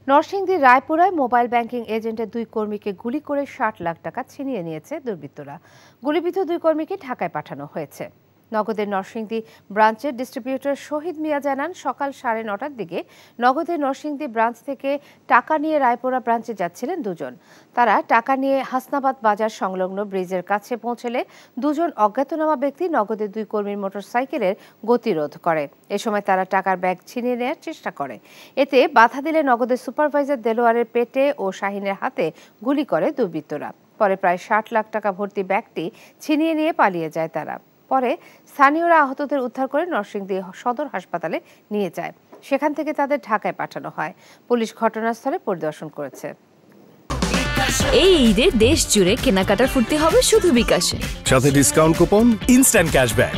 নরসিংদীর রায়পুরায় mobile banking এজেন্টের দুই কর্মীকে গুলি করে ৬০ লাখ টাকা ছিনিয়ে নিয়েছে দুর্বৃত্তরা। গুলিবিদ্ধ দুই কর্মীকে ঢাকায় পাঠানো হয়েছে। নগদের নরসিংদী ব্রাঞ্চের ডিস্ট্রিবিউটর শহীদ মিয়া জানান, সকাল ৯:৩০টার দিকে নগদের নরসিংদী ব্রাঞ্চ থেকে টাকা নিয়ে রায়পুরা ব্রাঞ্চে যাচ্ছিলেন দুজন। তারা টাকা নিয়ে হাসনাবাদ বাজার সংলগ্ন ব্রিজের কাছে পৌঁছলে দুজন অজ্ঞাতনামা ব্যক্তি নগদের দুই কর্মীর মোটরসাইকেলের গতিরোধ করে। এ সময় তারা টাকার ব্যাগ ছিনিয়ে নেওয়ার চেষ্টা করে। এতে বাধা দিলে নগদের সুপারভাইজার দেলোয়ারের পেটে ও শাহিনের হাতে গুলি করে দুর্বৃত্তরা। পরে প্রায় ৬০ লাখ টাকা ভর্তি ব্যাগটি ছিনিয়ে নিয়ে পালিয়ে যায় তারা। পরে স্থানীয়রা আহতদের উদ্ধার করে নরসিংদী সদর হাসপাতালে নিয়ে যায়। সেখান থেকে তাদের ঢাকায় পাঠানো হয়। পুলিশ ঘটনাস্থলে পরিদর্শন করেছে। এই ঈদে দেশ জুড়ে কেনাকাটার ফুর্তি হবে শুধু বিকাশে, সাথে ডিসকাউন্ট কুপন, ইনস্ট্যান্ট ক্যাশব্যাক।